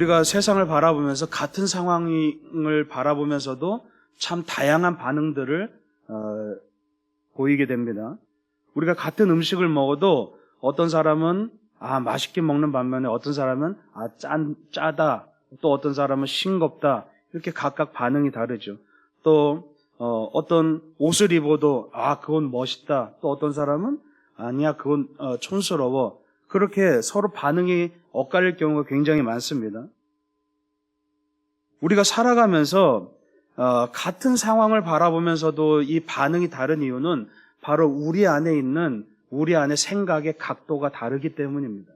우리가 세상을 바라보면서 같은 상황을 바라보면서도 참 다양한 반응들을 보이게 됩니다. 우리가 같은 음식을 먹어도 어떤 사람은 맛있게 먹는 반면에 어떤 사람은 짜다, 또 어떤 사람은 싱겁다, 이렇게 각각 반응이 다르죠. 또 어떤 옷을 입어도 그건 멋있다, 또 어떤 사람은 아니야 그건 촌스러워, 그렇게 서로 반응이 엇갈릴 경우가 굉장히 많습니다. 우리가 살아가면서 같은 상황을 바라보면서도 이 반응이 다른 이유는 바로 우리 안에 생각의 각도가 다르기 때문입니다.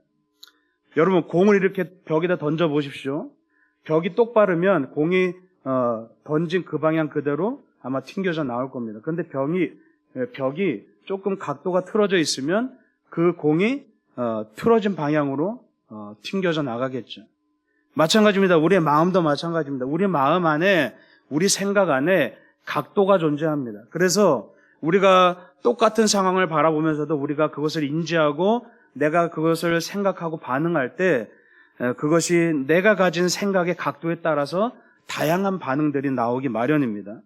여러분, 공을 이렇게 벽에다 던져 보십시오. 벽이 똑바르면 공이 던진 그 방향 그대로 아마 튕겨져 나올 겁니다. 그런데 벽이 조금 각도가 틀어져 있으면 그 공이 틀어진 방향으로 튕겨져 나가겠죠. 마찬가지입니다. 우리의 마음도 마찬가지입니다. 우리 마음 안에, 우리 생각 안에 각도가 존재합니다. 그래서 우리가 똑같은 상황을 바라보면서도 우리가 그것을 인지하고 내가 그것을 생각하고 반응할 때 그것이 내가 가진 생각의 각도에 따라서 다양한 반응들이 나오기 마련입니다.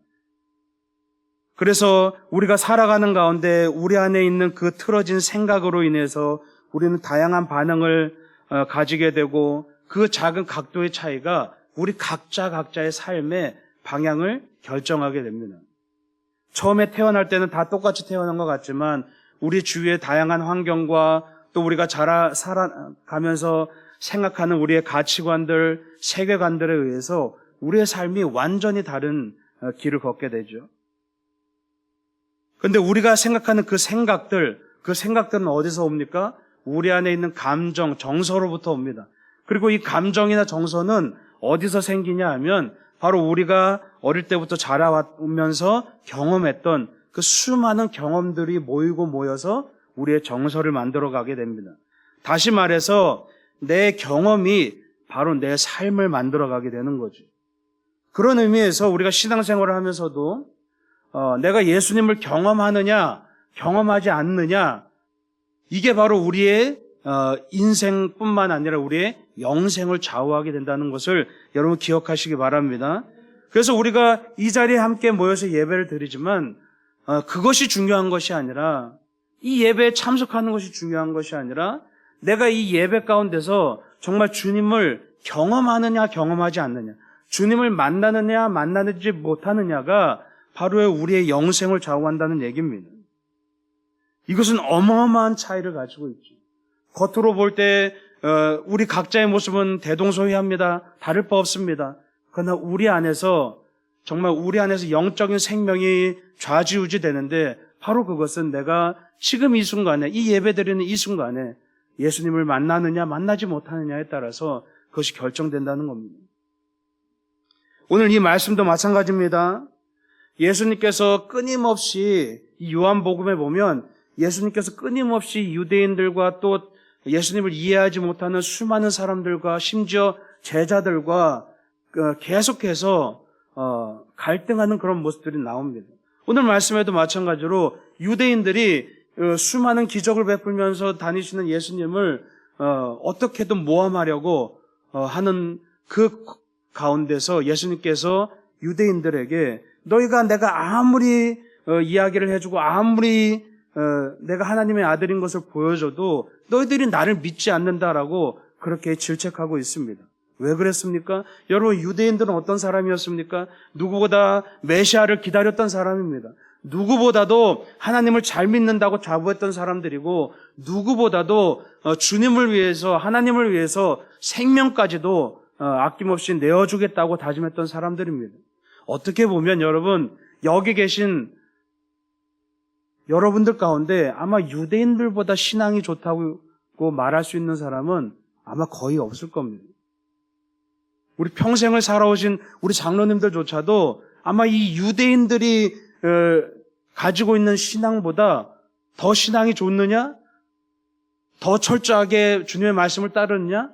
그래서 우리가 살아가는 가운데 우리 안에 있는 그 틀어진 생각으로 인해서 우리는 다양한 반응을 가지게 되고, 그 작은 각도의 차이가 우리 각자의 삶의 방향을 결정하게 됩니다. 처음에 태어날 때는 다 똑같이 태어난 것 같지만 우리 주위의 다양한 환경과 또 우리가 살아가면서 생각하는 우리의 가치관들, 세계관들에 의해서 우리의 삶이 완전히 다른 길을 걷게 되죠. 그런데 우리가 생각하는 그 생각들은 어디서 옵니까? 우리 안에 있는 감정, 정서로부터 옵니다. 그리고 이 감정이나 정서는 어디서 생기냐 하면 바로 우리가 어릴 때부터 자라오면서 경험했던 그 수많은 경험들이 모이고 모여서 우리의 정서를 만들어가게 됩니다. 다시 말해서 내 경험이 바로 내 삶을 만들어가게 되는 거죠. 그런 의미에서 우리가 신앙생활을 하면서도 내가 예수님을 경험하느냐 경험하지 않느냐, 이게 바로 우리의 인생뿐만 아니라 우리의 영생을 좌우하게 된다는 것을 여러분 기억하시기 바랍니다. 그래서 우리가 이 자리에 함께 모여서 예배를 드리지만 그것이 중요한 것이 아니라, 이 예배에 참석하는 것이 중요한 것이 아니라, 내가 이 예배 가운데서 정말 주님을 경험하느냐 경험하지 않느냐, 주님을 만나느냐 만나지 못하느냐가 바로 우리의 영생을 좌우한다는 얘기입니다. 이것은 어마어마한 차이를 가지고 있죠. 겉으로 볼 때 우리 각자의 모습은 대동소이합니다. 다를 바 없습니다. 그러나 우리 안에서 정말 우리 안에서 영적인 생명이 좌지우지 되는데, 바로 그것은 내가 지금 이 순간에, 이 예배드리는 이 순간에 예수님을 만나느냐 만나지 못하느냐에 따라서 그것이 결정된다는 겁니다. 오늘 이 말씀도 마찬가지입니다. 예수님께서 끊임없이, 이 요한복음에 보면 예수님께서 끊임없이 유대인들과 또 예수님을 이해하지 못하는 수많은 사람들과 심지어 제자들과 계속해서 갈등하는 그런 모습들이 나옵니다. 오늘 말씀에도 마찬가지로 유대인들이 수많은 기적을 베풀면서 다니시는 예수님을 어떻게든 모함하려고 하는 그 가운데서 예수님께서 유대인들에게 너희가 내가 아무리 이야기를 해주고 아무리 내가 하나님의 아들인 것을 보여줘도 너희들이 나를 믿지 않는다라고 그렇게 질책하고 있습니다. 왜 그랬습니까? 여러분, 유대인들은 어떤 사람이었습니까? 누구보다 메시아를 기다렸던 사람입니다. 누구보다도 하나님을 잘 믿는다고 자부했던 사람들이고, 누구보다도 주님을 위해서, 하나님을 위해서 생명까지도 아낌없이 내어주겠다고 다짐했던 사람들입니다. 어떻게 보면 여러분, 여기 계신 여러분들 가운데 아마 유대인들보다 신앙이 좋다고 말할 수 있는 사람은 아마 거의 없을 겁니다. 우리 평생을 살아오신 우리 장로님들조차도 아마 이 유대인들이 가지고 있는 신앙보다 더 신앙이 좋느냐? 더 철저하게 주님의 말씀을 따르느냐?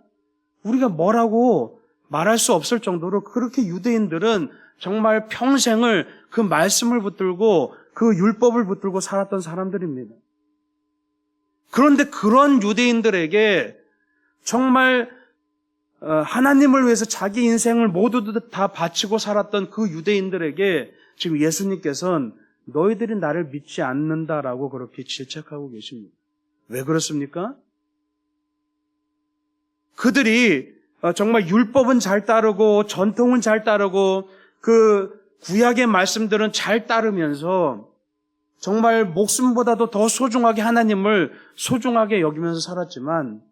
우리가 뭐라고 말할 수 없을 정도로 그렇게 유대인들은 정말 평생을 그 말씀을 붙들고 그 율법을 붙들고 살았던 사람들입니다. 그런데 그런 유대인들에게 정말 하나님을 위해서 자기 인생을 모두 다 바치고 살았던 그 유대인들에게 지금 예수님께서는 너희들이 나를 믿지 않는다라고 그렇게 질책하고 계십니다. 왜 그렇습니까? 그들이 정말 율법은 잘 따르고 전통은 잘 따르고 그 구약의 말씀들은 잘 따르면서 정말 목숨보다도 더 소중하게 하나님을 소중하게 여기면서 살았지만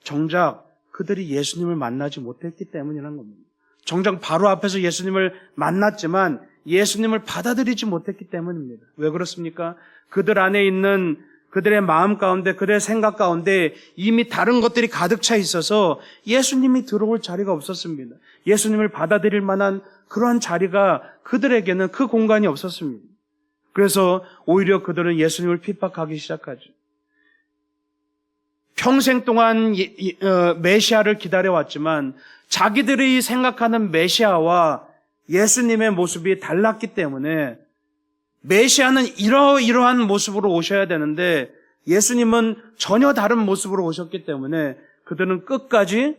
정작 그들이 예수님을 만나지 못했기 때문이라는 겁니다. 정작 바로 앞에서 예수님을 만났지만 예수님을 받아들이지 못했기 때문입니다. 왜 그렇습니까? 그들 안에 있는 그들의 마음 가운데, 그들의 생각 가운데 이미 다른 것들이 가득 차 있어서 예수님이 들어올 자리가 없었습니다. 예수님을 받아들일 만한 그러한 자리가 그들에게는 그 공간이 없었습니다. 그래서 오히려 그들은 예수님을 핍박하기 시작하죠. 평생 동안 메시아를 기다려왔지만 자기들이 생각하는 메시아와 예수님의 모습이 달랐기 때문에 메시아는 이러이러한 모습으로 오셔야 되는데 예수님은 전혀 다른 모습으로 오셨기 때문에 그들은 끝까지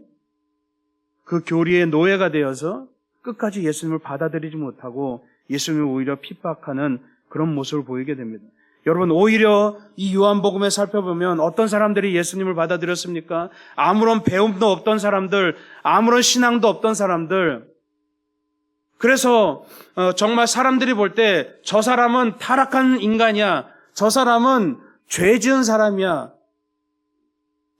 그 교리의 노예가 되어서 끝까지 예수님을 받아들이지 못하고 예수님을 오히려 핍박하는 그런 모습을 보이게 됩니다. 여러분, 오히려 이 요한복음에 살펴보면 어떤 사람들이 예수님을 받아들였습니까? 아무런 배움도 없던 사람들, 아무런 신앙도 없던 사람들. 그래서 정말 사람들이 볼 때 저 사람은 타락한 인간이야. 저 사람은 죄 지은 사람이야.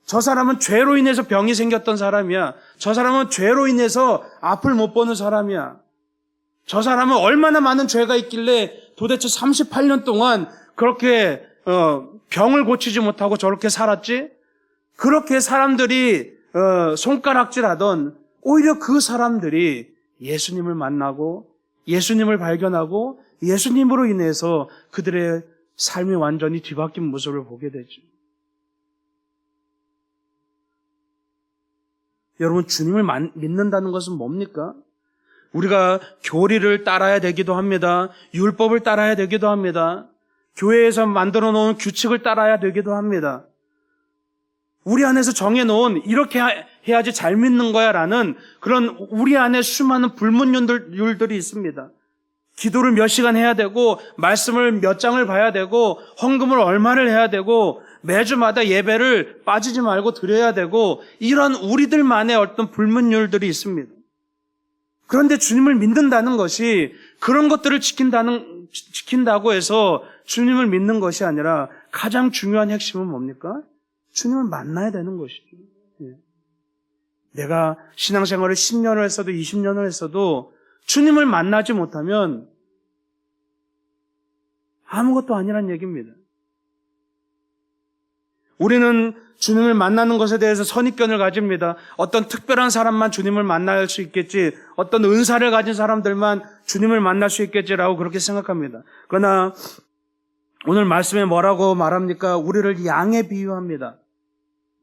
저 사람은 죄로 인해서 병이 생겼던 사람이야. 저 사람은 죄로 인해서 앞을 못 보는 사람이야. 저 사람은 얼마나 많은 죄가 있길래 도대체 38년 동안 그렇게 병을 고치지 못하고 저렇게 살았지? 그렇게 사람들이 손가락질하던 오히려 그 사람들이 예수님을 만나고 예수님을 발견하고 예수님으로 인해서 그들의 삶이 완전히 뒤바뀐 모습을 보게 되죠. 여러분, 주님을 믿는다는 것은 뭡니까? 우리가 교리를 따라야 되기도 합니다. 율법을 따라야 되기도 합니다. 교회에서 만들어 놓은 규칙을 따라야 되기도 합니다. 우리 안에서 정해놓은 이렇게 해야지 잘 믿는 거야 라는 그런 우리 안에 수많은 불문율들이 있습니다. 기도를 몇 시간 해야 되고 말씀을 몇 장을 봐야 되고 헌금을 얼마를 해야 되고 매주마다 예배를 빠지지 말고 드려야 되고 이런 우리들만의 어떤 불문율들이 있습니다. 그런데 주님을 믿는다는 것이 그런 것들을 지킨다고 해서 주님을 믿는 것이 아니라 가장 중요한 핵심은 뭡니까? 주님을 만나야 되는 것이죠. 내가 신앙생활을 10년을 했어도 20년을 했어도 주님을 만나지 못하면 아무것도 아니란 얘기입니다. 우리는 주님을 만나는 것에 대해서 선입견을 가집니다. 어떤 특별한 사람만 주님을 만날 수 있겠지, 어떤 은사를 가진 사람들만 주님을 만날 수 있겠지라고 그렇게 생각합니다. 그러나 오늘 말씀에 뭐라고 말합니까? 우리를 양에 비유합니다.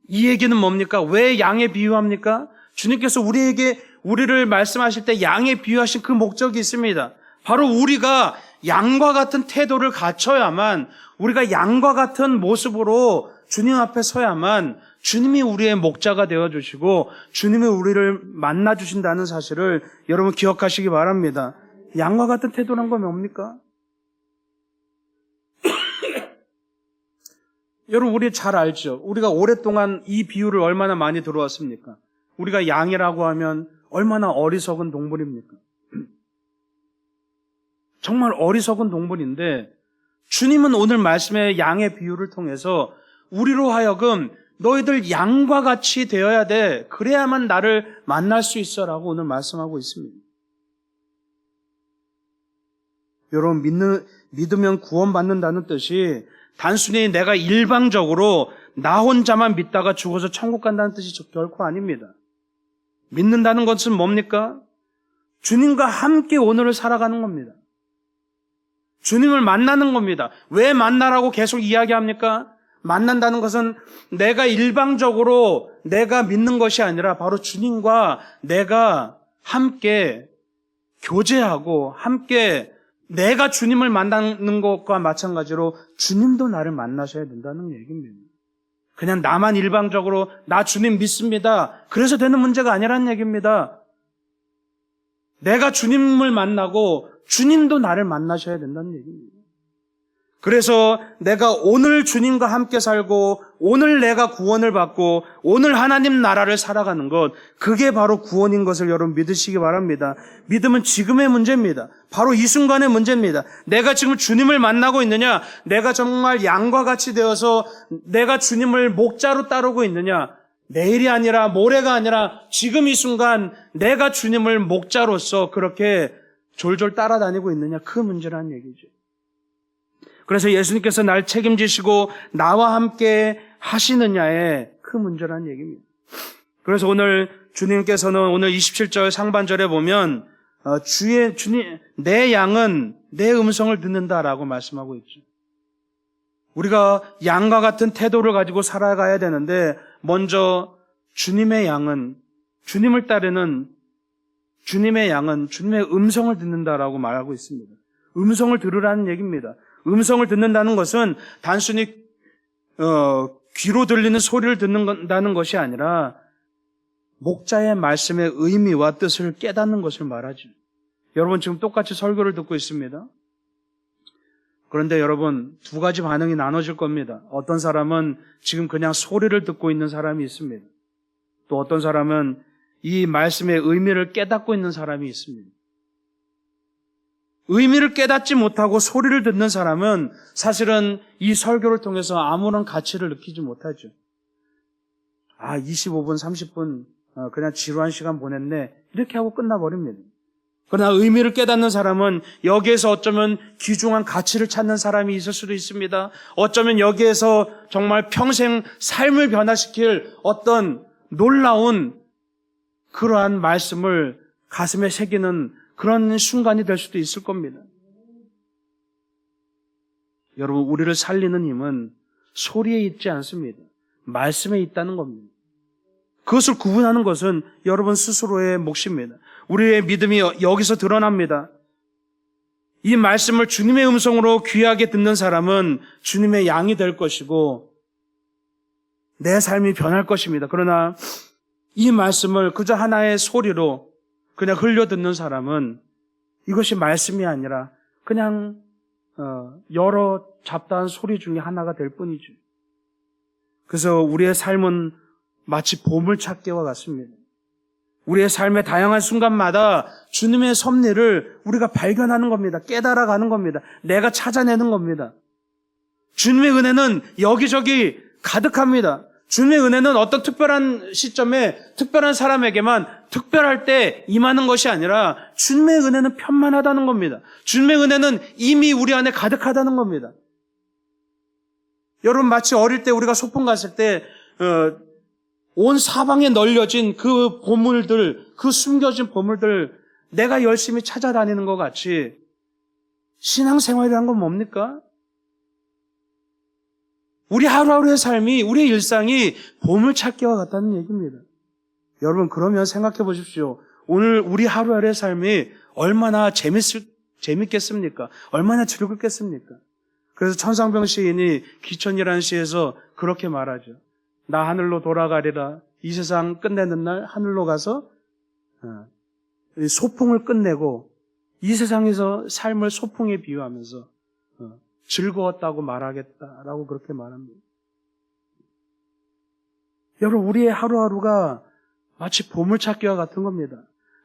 이 얘기는 뭡니까? 왜 양에 비유합니까? 주님께서 우리를 말씀하실 때 양에 비유하신 그 목적이 있습니다. 바로 우리가 양과 같은 태도를 갖춰야만, 우리가 양과 같은 모습으로 주님 앞에 서야만 주님이 우리의 목자가 되어주시고 주님이 우리를 만나주신다는 사실을 여러분 기억하시기 바랍니다. 양과 같은 태도란 건 뭡니까? 여러분, 우리 잘 알죠? 우리가 오랫동안 이 비유를 얼마나 많이 들어왔습니까? 우리가 양이라고 하면 얼마나 어리석은 동물입니까? 정말 어리석은 동물인데 주님은 오늘 말씀의 양의 비유를 통해서 우리로 하여금 너희들 양과 같이 되어야 돼. 그래야만 나를 만날 수 있어라고 오늘 말씀하고 있습니다. 여러분, 믿으면 구원받는다는 뜻이 단순히 내가 일방적으로 나 혼자만 믿다가 죽어서 천국 간다는 뜻이 결코 아닙니다. 믿는다는 것은 뭡니까? 주님과 함께 오늘을 살아가는 겁니다. 주님을 만나는 겁니다. 왜 만나라고 계속 이야기합니까? 만난다는 것은 내가 일방적으로 내가 믿는 것이 아니라 바로 주님과 내가 함께 교제하고 함께 내가 주님을 만나는 것과 마찬가지로 주님도 나를 만나셔야 된다는 얘기입니다. 그냥 나만 일방적으로 나 주님 믿습니다. 그래서 되는 문제가 아니라는 얘기입니다. 내가 주님을 만나고 주님도 나를 만나셔야 된다는 얘기입니다. 그래서 내가 오늘 주님과 함께 살고 오늘 내가 구원을 받고 오늘 하나님 나라를 살아가는 것, 그게 바로 구원인 것을 여러분 믿으시기 바랍니다. 믿음은 지금의 문제입니다. 바로 이 순간의 문제입니다. 내가 지금 주님을 만나고 있느냐, 내가 정말 양과 같이 되어서 내가 주님을 목자로 따르고 있느냐, 내일이 아니라 모레가 아니라 지금 이 순간 내가 주님을 목자로서 그렇게 졸졸 따라다니고 있느냐, 그 문제라는 얘기죠. 그래서 예수님께서 날 책임지시고 나와 함께 하시느냐의 그 문제라는 얘기입니다. 그래서 오늘 주님께서는 오늘 27절 상반절에 보면 주님, 내 양은 내 음성을 듣는다라고 말씀하고 있죠. 우리가 양과 같은 태도를 가지고 살아가야 되는데 먼저 주님의 양은, 주님을 따르는 주님의 양은 주님의 음성을 듣는다라고 말하고 있습니다. 음성을 들으라는 얘기입니다. 음성을 듣는다는 것은 단순히 귀로 들리는 소리를 듣는다는 것이 아니라 목자의 말씀의 의미와 뜻을 깨닫는 것을 말하죠. 여러분 지금 똑같이 설교를 듣고 있습니다. 그런데 여러분 두 가지 반응이 나눠질 겁니다. 어떤 사람은 지금 그냥 소리를 듣고 있는 사람이 있습니다. 또 어떤 사람은 이 말씀의 의미를 깨닫고 있는 사람이 있습니다. 의미를 깨닫지 못하고 소리를 듣는 사람은 사실은 이 설교를 통해서 아무런 가치를 느끼지 못하죠. 25분, 30분 그냥 지루한 시간 보냈네, 이렇게 하고 끝나버립니다. 그러나 의미를 깨닫는 사람은 여기에서 어쩌면 귀중한 가치를 찾는 사람이 있을 수도 있습니다. 어쩌면 여기에서 정말 평생 삶을 변화시킬 어떤 놀라운 그러한 말씀을 가슴에 새기는 그런 순간이 될 수도 있을 겁니다. 여러분, 우리를 살리는 힘은 소리에 있지 않습니다. 말씀에 있다는 겁니다. 그것을 구분하는 것은 여러분 스스로의 몫입니다. 우리의 믿음이 여기서 드러납니다. 이 말씀을 주님의 음성으로 귀하게 듣는 사람은 주님의 양이 될 것이고 내 삶이 변할 것입니다. 그러나 이 말씀을 그저 하나의 소리로 그냥 흘려듣는 사람은 이것이 말씀이 아니라 그냥 여러 잡다한 소리 중에 하나가 될 뿐이죠. 그래서 우리의 삶은 마치 보물찾기와 같습니다. 우리의 삶의 다양한 순간마다 주님의 섭리를 우리가 발견하는 겁니다. 깨달아가는 겁니다. 내가 찾아내는 겁니다. 주님의 은혜는 여기저기 가득합니다. 주님의 은혜는 어떤 특별한 시점에 특별한 사람에게만 특별할 때 임하는 것이 아니라 주님의 은혜는 편만하다는 겁니다. 주님의 은혜는 이미 우리 안에 가득하다는 겁니다. 여러분 마치 어릴 때 우리가 소풍 갔을 때 온 사방에 널려진 그 보물들, 그 숨겨진 보물들 내가 열심히 찾아다니는 것 같이 신앙생활이란 건 뭡니까? 우리 하루하루의 삶이, 우리의 일상이 보물찾기와 같다는 얘기입니다. 여러분 그러면 생각해 보십시오. 오늘 우리 하루하루의 삶이 얼마나 재밌겠습니까? 얼마나 즐겁겠습니까? 그래서 천상병 시인이 기천이라는 시에서 그렇게 말하죠. 나 하늘로 돌아가리라. 이 세상 끝내는 날 하늘로 가서 소풍을 끝내고 이 세상에서 삶을 소풍에 비유하면서 즐거웠다고 말하겠다라고 그렇게 말합니다. 여러분 우리의 하루하루가 마치 보물찾기와 같은 겁니다.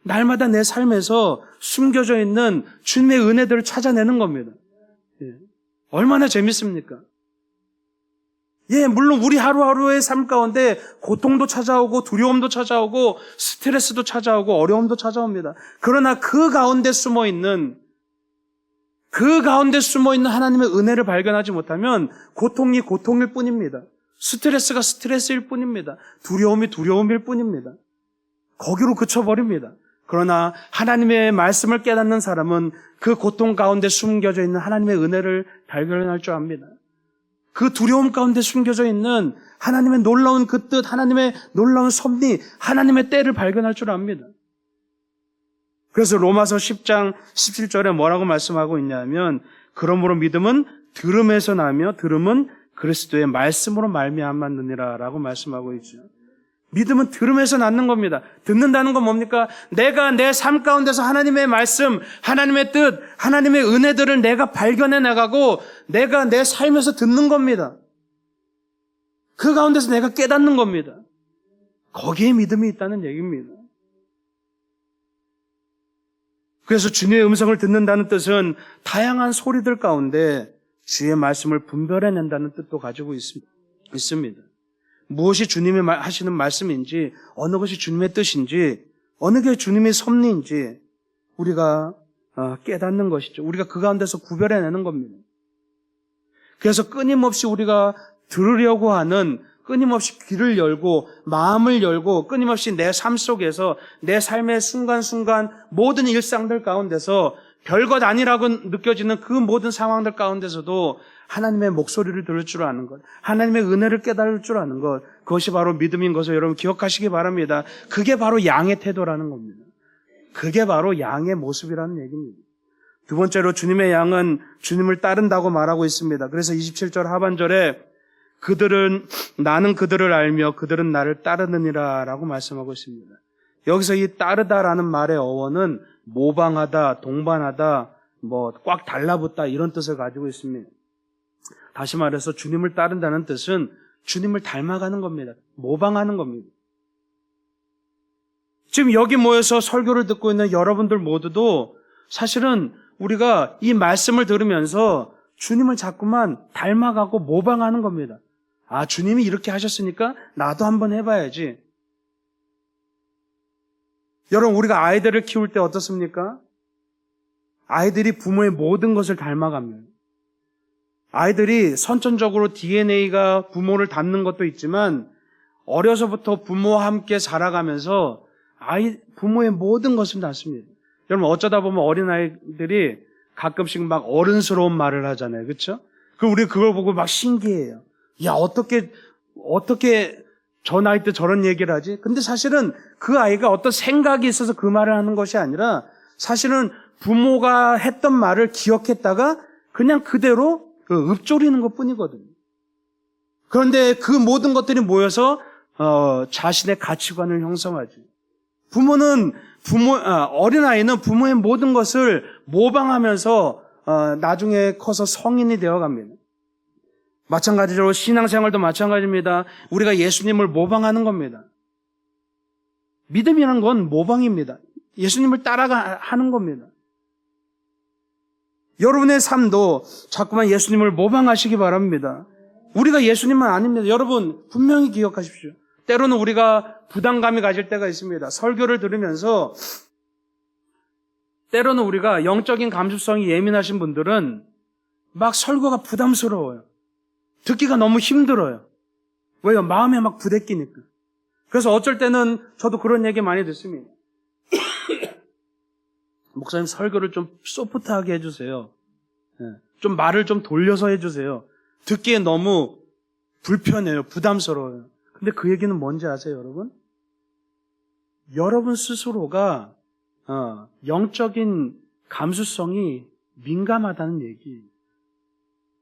날마다 내 삶에서 숨겨져 있는 주님의 은혜들을 찾아내는 겁니다. 얼마나 재밌습니까? 물론 우리 하루하루의 삶 가운데 고통도 찾아오고 두려움도 찾아오고 스트레스도 찾아오고 어려움도 찾아옵니다. 그러나 그 가운데 숨어있는 하나님의 은혜를 발견하지 못하면 고통이 고통일 뿐입니다. 스트레스가 스트레스일 뿐입니다. 두려움이 두려움일 뿐입니다. 거기로 그쳐버립니다. 그러나 하나님의 말씀을 깨닫는 사람은 그 고통 가운데 숨겨져 있는 하나님의 은혜를 발견할 줄 압니다. 그 두려움 가운데 숨겨져 있는 하나님의 놀라운 그 뜻, 하나님의 놀라운 섭리, 하나님의 때를 발견할 줄 압니다. 그래서 로마서 10장 17절에 뭐라고 말씀하고 있냐면 그러므로 믿음은 들음에서 나며 들음은 그리스도의 말씀으로 말미암았느니라라고 말씀하고 있죠. 믿음은 들음에서 낳는 겁니다. 듣는다는 건 뭡니까? 내가 내 삶 가운데서 하나님의 말씀, 하나님의 뜻, 하나님의 은혜들을 내가 발견해 나가고 내가 내 삶에서 듣는 겁니다. 그 가운데서 내가 깨닫는 겁니다. 거기에 믿음이 있다는 얘기입니다. 그래서 주님의 음성을 듣는다는 뜻은 다양한 소리들 가운데 주의 말씀을 분별해낸다는 뜻도 가지고 있습니다. 무엇이 주님이 하시는 말씀인지, 어느 것이 주님의 뜻인지, 어느 게 주님의 섭리인지 우리가 깨닫는 것이죠. 우리가 그 가운데서 구별해내는 겁니다. 그래서 끊임없이 우리가 들으려고 하는, 끊임없이 귀를 열고 마음을 열고 끊임없이 내 삶 속에서 내 삶의 순간순간 모든 일상들 가운데서 별것 아니라고 느껴지는 그 모든 상황들 가운데서도 하나님의 목소리를 들을 줄 아는 것, 하나님의 은혜를 깨달을 줄 아는 것, 그것이 바로 믿음인 것을 여러분 기억하시기 바랍니다. 그게 바로 양의 태도라는 겁니다. 그게 바로 양의 모습이라는 얘기입니다. 두 번째로 주님의 양은 주님을 따른다고 말하고 있습니다. 그래서 27절 하반절에 나는 그들을 알며 그들은 나를 따르느니라 라고 말씀하고 있습니다. 여기서 이 따르다라는 말의 어원은 모방하다, 동반하다, 꽉 달라붙다 이런 뜻을 가지고 있습니다. 다시 말해서 주님을 따른다는 뜻은 주님을 닮아가는 겁니다. 모방하는 겁니다. 지금 여기 모여서 설교를 듣고 있는 여러분들 모두도 사실은 우리가 이 말씀을 들으면서 주님을 자꾸만 닮아가고 모방하는 겁니다. 아, 주님이 이렇게 하셨으니까 나도 한번 해봐야지. 여러분, 우리가 아이들을 키울 때 어떻습니까? 아이들이 부모의 모든 것을 닮아갑니다. 아이들이 선천적으로 DNA가 부모를 닮는 것도 있지만 어려서부터 부모와 함께 자라가면서 부모의 모든 것을 닮습니다. 여러분, 어쩌다 보면 어린아이들이 가끔씩 막 어른스러운 말을 하잖아요. 그렇죠? 그럼 우리 그걸 보고 막 신기해요. 야, 어떻게 저 나이 때 저런 얘기를 하지? 근데 사실은 그 아이가 어떤 생각이 있어서 그 말을 하는 것이 아니라 사실은 부모가 했던 말을 기억했다가 그냥 그대로 읊조리는 것뿐이거든요. 그런데 그 모든 것들이 모여서 자신의 가치관을 형성하지. 어린아이는 부모의 모든 것을 모방하면서 나중에 커서 성인이 되어갑니다. 마찬가지로 신앙생활도 마찬가지입니다. 우리가 예수님을 모방하는 겁니다. 믿음이라는 건 모방입니다. 예수님을 따라가는 겁니다. 여러분의 삶도 자꾸만 예수님을 모방하시기 바랍니다. 우리가 예수님만 아닙니다. 여러분 분명히 기억하십시오. 때로는 우리가 부담감이 가질 때가 있습니다. 설교를 들으면서 때로는 우리가 영적인 감수성이 예민하신 분들은 막 설교가 부담스러워요. 듣기가 너무 힘들어요. 왜요? 마음에 막 부대끼니까. 그래서 어쩔 때는 저도 그런 얘기 많이 듣습니다. 목사님 설교를 좀 소프트하게 해주세요. 좀 말을 좀 돌려서 해주세요. 듣기에 너무 불편해요. 부담스러워요. 근데 그 얘기는 뭔지 아세요, 여러분? 여러분 스스로가 영적인 감수성이 민감하다는 얘기예요.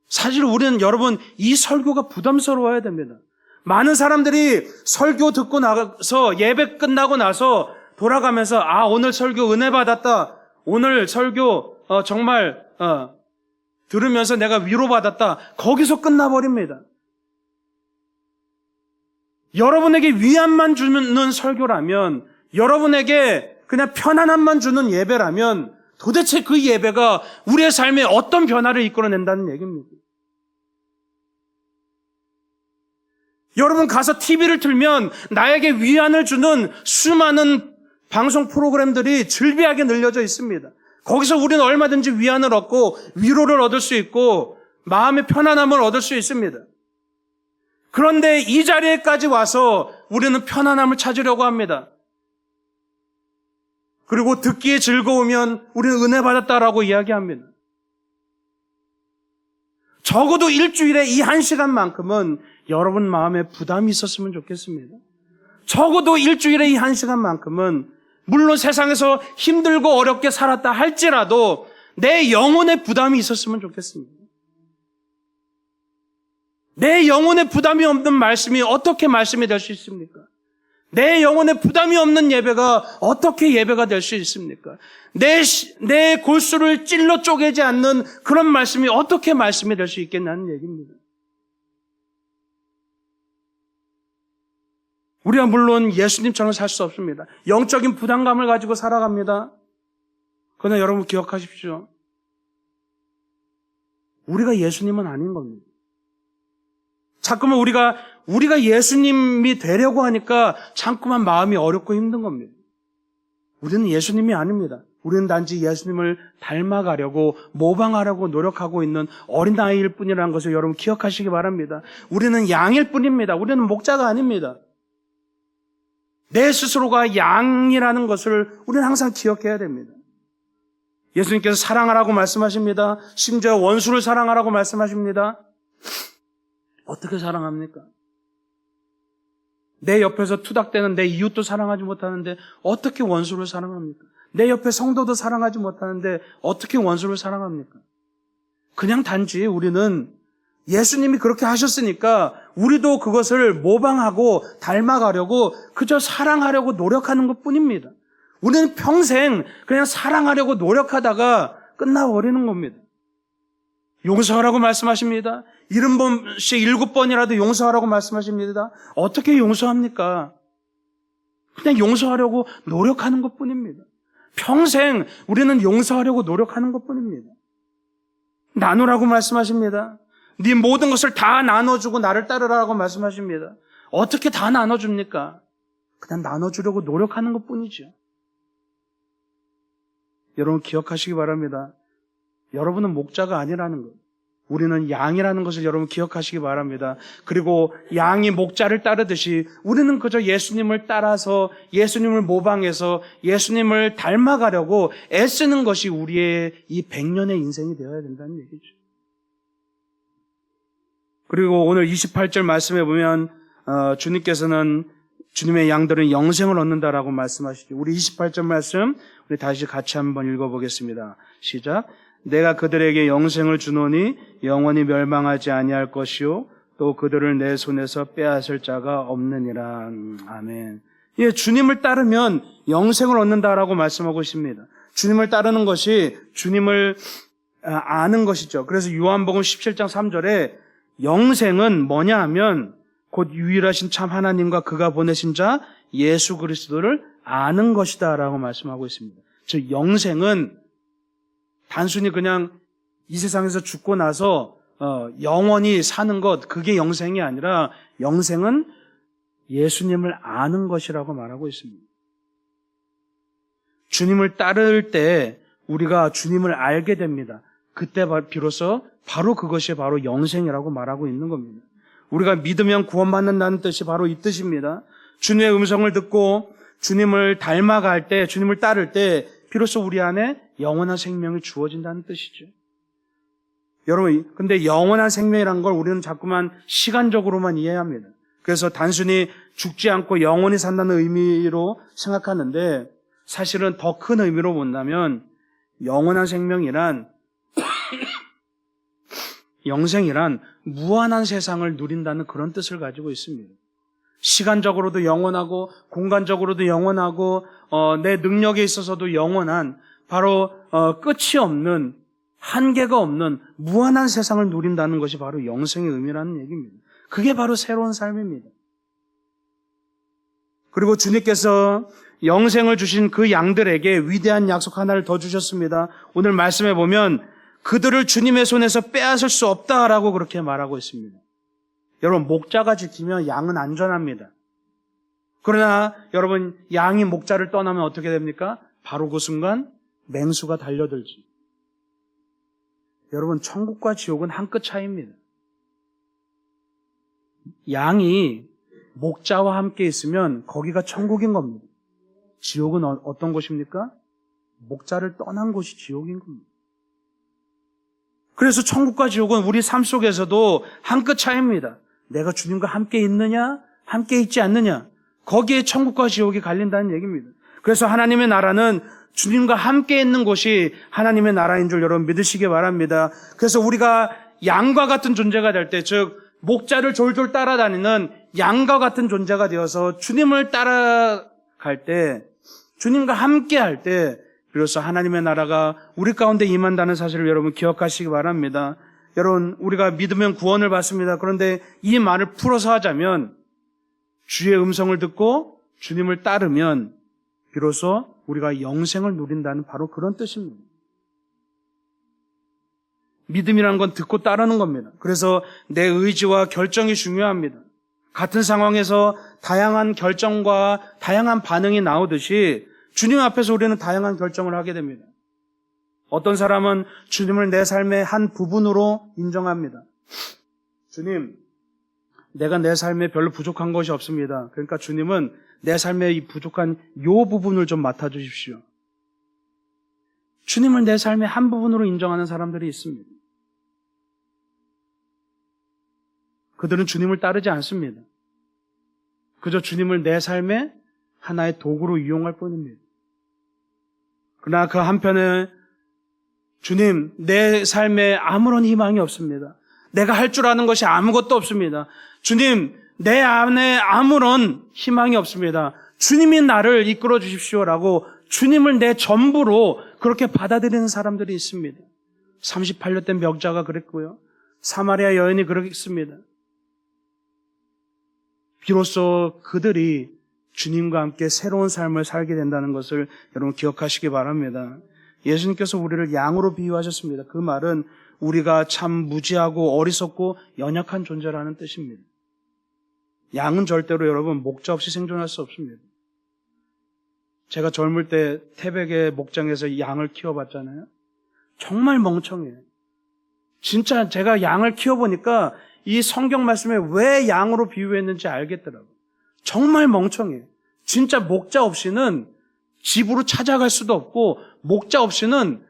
사실 우리는 여러분 이 설교가 부담스러워야 됩니다. 많은 사람들이 설교 듣고 나서 예배 끝나고 나서 돌아가면서 오늘 설교 은혜 받았다. 오늘 설교 정말 들으면서 내가 위로받았다. 거기서 끝나버립니다. 여러분에게 위안만 주는 설교라면, 여러분에게 그냥 편안함만 주는 예배라면 도대체 그 예배가 우리의 삶에 어떤 변화를 이끌어낸다는 얘기입니다. 여러분 가서 TV를 틀면 나에게 위안을 주는 수많은 방송 프로그램들이 즐비하게 늘려져 있습니다. 거기서 우리는 얼마든지 위안을 얻고 위로를 얻을 수 있고 마음의 편안함을 얻을 수 있습니다. 그런데 이 자리에까지 와서 우리는 편안함을 찾으려고 합니다. 그리고 듣기에 즐거우면 우리는 은혜 받았다라고 이야기합니다. 적어도 일주일에 이 1시간만큼은 여러분 마음에 부담이 있었으면 좋겠습니다. 적어도 일주일에 이 1시간만큼은 물론 세상에서 힘들고 어렵게 살았다 할지라도 내 영혼에 부담이 있었으면 좋겠습니다. 내 영혼에 부담이 없는 말씀이 어떻게 말씀이 될 수 있습니까? 내 영혼에 부담이 없는 예배가 어떻게 예배가 될 수 있습니까? 내 골수를 찔러 쪼개지 않는 그런 말씀이 어떻게 말씀이 될 수 있겠냐는 얘기입니다. 우리가 물론 예수님처럼 살 수 없습니다. 영적인 부담감을 가지고 살아갑니다. 그러나 여러분 기억하십시오. 우리가 예수님은 아닌 겁니다. 자꾸만 우리가 예수님이 되려고 하니까 자꾸만 마음이 어렵고 힘든 겁니다. 우리는 예수님이 아닙니다. 우리는 단지 예수님을 닮아가려고 모방하려고 노력하고 있는 어린아이일 뿐이라는 것을 여러분 기억하시기 바랍니다. 우리는 양일 뿐입니다. 우리는 목자가 아닙니다. 내 스스로가 양이라는 것을 우리는 항상 기억해야 됩니다. 예수님께서 사랑하라고 말씀하십니다. 심지어 원수를 사랑하라고 말씀하십니다. 어떻게 사랑합니까? 내 옆에서 투닥대는 내 이웃도 사랑하지 못하는데 어떻게 원수를 사랑합니까? 내 옆에 성도도 사랑하지 못하는데 어떻게 원수를 사랑합니까? 그냥 단지 우리는 예수님이 그렇게 하셨으니까 우리도 그것을 모방하고 닮아가려고 그저 사랑하려고 노력하는 것뿐입니다. 우리는 평생 그냥 사랑하려고 노력하다가 끝나버리는 겁니다. 용서하라고 말씀하십니다. 70번씩 7번이라도 용서하라고 말씀하십니다. 어떻게 용서합니까? 그냥 용서하려고 노력하는 것뿐입니다. 평생 우리는 용서하려고 노력하는 것뿐입니다. 나누라고 말씀하십니다. 네 모든 것을 다 나눠주고 나를 따르라고 말씀하십니다. 어떻게 다 나눠줍니까? 그냥 나눠주려고 노력하는 것뿐이죠. 여러분 기억하시기 바랍니다. 여러분은 목자가 아니라는 것. 우리는 양이라는 것을 여러분 기억하시기 바랍니다. 그리고 양이 목자를 따르듯이 우리는 그저 예수님을 따라서 예수님을 모방해서 예수님을 닮아가려고 애쓰는 것이 우리의 이 100년의 인생이 되어야 된다는 얘기죠. 그리고 오늘 28절 말씀에 보면 주님께서는 주님의 양들은 영생을 얻는다라고 말씀하시죠. 우리 28절 말씀 우리 다시 같이 한번 읽어보겠습니다. 시작. 내가 그들에게 영생을 주노니 영원히 멸망하지 아니할 것이요 또 그들을 내 손에서 빼앗을 자가 없느니라. 아멘. 예, 주님을 따르면 영생을 얻는다라고 말씀하고 있습니다. 주님을 따르는 것이 주님을 아는 것이죠. 그래서 요한복음 17장 3절에 영생은 뭐냐 하면 곧 유일하신 참 하나님과 그가 보내신 자 예수 그리스도를 아는 것이다 라고 말씀하고 있습니다. 즉 영생은 단순히 그냥 이 세상에서 죽고 나서 영원히 사는 것, 그게 영생이 아니라 영생은 예수님을 아는 것이라고 말하고 있습니다. 주님을 따를 때 우리가 주님을 알게 됩니다. 그때 비로소 바로 그것이 바로 영생이라고 말하고 있는 겁니다. 우리가 믿으면 구원받는다는 뜻이 바로 이 뜻입니다. 주님의 음성을 듣고 주님을 닮아갈 때, 주님을 따를 때 비로소 우리 안에 영원한 생명이 주어진다는 뜻이죠. 여러분, 근데 영원한 생명이라는 걸 우리는 자꾸만 시간적으로만 이해합니다. 그래서 단순히 죽지 않고 영원히 산다는 의미로 생각하는데 사실은 더 큰 의미로 본다면 영원한 생명이란 영생이란 무한한 세상을 누린다는 그런 뜻을 가지고 있습니다. 시간적으로도 영원하고 공간적으로도 영원하고 내 능력에 있어서도 영원한 바로 끝이 없는 한계가 없는 무한한 세상을 누린다는 것이 바로 영생의 의미라는 얘기입니다. 그게 바로 새로운 삶입니다. 그리고 주님께서 영생을 주신 그 양들에게 위대한 약속 하나를 더 주셨습니다. 오늘 말씀해 보면 그들을 주님의 손에서 빼앗을 수 없다라고 그렇게 말하고 있습니다. 여러분, 목자가 지키면 양은 안전합니다. 그러나 여러분, 양이 목자를 떠나면 어떻게 됩니까? 바로 그 순간 맹수가 달려들지. 여러분, 천국과 지옥은 한 끗 차이입니다. 양이 목자와 함께 있으면 거기가 천국인 겁니다. 지옥은 어떤 곳입니까? 목자를 떠난 곳이 지옥인 겁니다. 그래서 천국과 지옥은 우리 삶 속에서도 한 끗 차이입니다. 내가 주님과 함께 있느냐, 함께 있지 않느냐, 거기에 천국과 지옥이 갈린다는 얘기입니다. 그래서 하나님의 나라는 주님과 함께 있는 곳이 하나님의 나라인 줄 여러분 믿으시기 바랍니다. 그래서 우리가 양과 같은 존재가 될 때, 즉 목자를 졸졸 따라다니는 양과 같은 존재가 되어서 주님을 따라갈 때, 주님과 함께 할 때 비로소 하나님의 나라가 우리 가운데 임한다는 사실을 여러분 기억하시기 바랍니다. 여러분, 우리가 믿으면 구원을 받습니다. 그런데 이 말을 풀어서 하자면 주의 음성을 듣고 주님을 따르면 비로소 우리가 영생을 누린다는 바로 그런 뜻입니다. 믿음이란 건 듣고 따르는 겁니다. 그래서 내 의지와 결정이 중요합니다. 같은 상황에서 다양한 결정과 다양한 반응이 나오듯이 주님 앞에서 우리는 다양한 결정을 하게 됩니다. 어떤 사람은 주님을 내 삶의 한 부분으로 인정합니다. 주님, 내가 내 삶에 별로 부족한 것이 없습니다. 그러니까 주님은 내 삶의 이 부족한 요 부분을 좀 맡아주십시오. 주님을 내 삶의 한 부분으로 인정하는 사람들이 있습니다. 그들은 주님을 따르지 않습니다. 그저 주님을 내 삶의 하나의 도구로 이용할 뿐입니다. 그러나 그 한편에 주님, 내 삶에 아무런 희망이 없습니다. 내가 할 줄 아는 것이 아무것도 없습니다. 주님, 내 안에 아무런 희망이 없습니다. 주님이 나를 이끌어 주십시오라고 주님을 내 전부로 그렇게 받아들이는 사람들이 있습니다. 38년 된 명자가 그랬고요. 사마리아 여인이 그렇습니다. 비로소 그들이 주님과 함께 새로운 삶을 살게 된다는 것을 여러분 기억하시기 바랍니다. 예수님께서 우리를 양으로 비유하셨습니다. 그 말은 우리가 참 무지하고 어리석고 연약한 존재라는 뜻입니다. 양은 절대로 여러분 목자 없이 생존할 수 없습니다. 제가 젊을 때 태백의 목장에서 양을 키워봤잖아요. 정말 멍청해요. 진짜 제가 양을 키워보니까 이 성경 말씀에 왜 양으로 비유했는지 알겠더라고요. 정말 멍청해요. 진짜 목자 없이는 집으로 찾아갈 수도 없고, 목자 없이는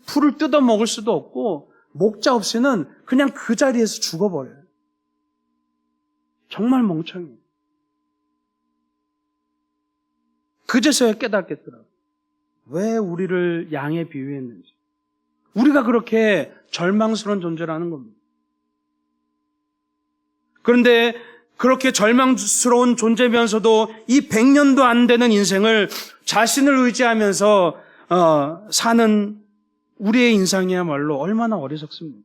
풀을 뜯어 먹을 수도 없고, 목자 없이는 그냥 그 자리에서 죽어버려요. 정말 멍청해요. 그제서야 깨닫겠더라고요. 왜 우리를 양에 비유했는지. 우리가 그렇게 절망스러운 존재라는 겁니다. 그런데 그렇게 절망스러운 존재면서도 이 100년도 안 되는 인생을 자신을 의지하면서 사는 우리의 인생이야말로 얼마나 어리석습니까?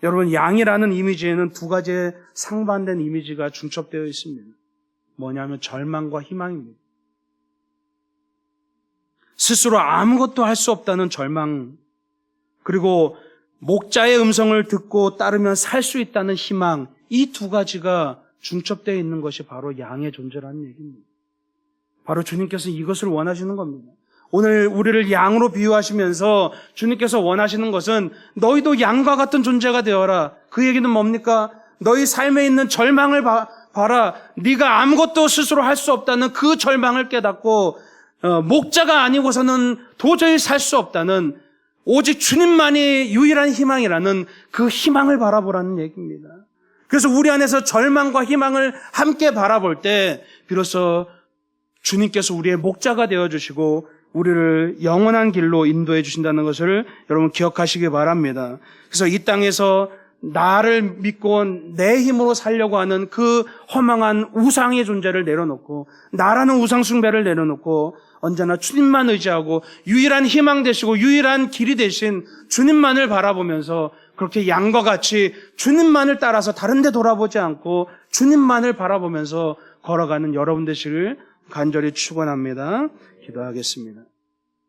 여러분, 양이라는 이미지에는 두 가지의 상반된 이미지가 중첩되어 있습니다. 뭐냐면 절망과 희망입니다. 스스로 아무것도 할 수 없다는 절망, 그리고 목자의 음성을 듣고 따르면 살 수 있다는 희망, 이 두 가지가 중첩되어 있는 것이 바로 양의 존재라는 얘기입니다. 바로 주님께서 이것을 원하시는 겁니다. 오늘 우리를 양으로 비유하시면서 주님께서 원하시는 것은 너희도 양과 같은 존재가 되어라. 그 얘기는 뭡니까? 너희 삶에 있는 절망을 봐라. 네가 아무것도 스스로 할 수 없다는 그 절망을 깨닫고 목자가 아니고서는 도저히 살 수 없다는, 오직 주님만이 유일한 희망이라는 그 희망을 바라보라는 얘기입니다. 그래서 우리 안에서 절망과 희망을 함께 바라볼 때 비로소 주님께서 우리의 목자가 되어주시고 우리를 영원한 길로 인도해 주신다는 것을 여러분 기억하시기 바랍니다. 그래서 이 땅에서 나를 믿고 내 힘으로 살려고 하는 그 허망한 우상의 존재를 내려놓고, 나라는 우상 숭배를 내려놓고 언제나 주님만 의지하고 유일한 희망 되시고 유일한 길이 되신 주님만을 바라보면서 그렇게 양과 같이 주님만을 따라서 다른 데 돌아보지 않고 주님만을 바라보면서 걸어가는 여러분 되시길 간절히 축원합니다. 기도하겠습니다.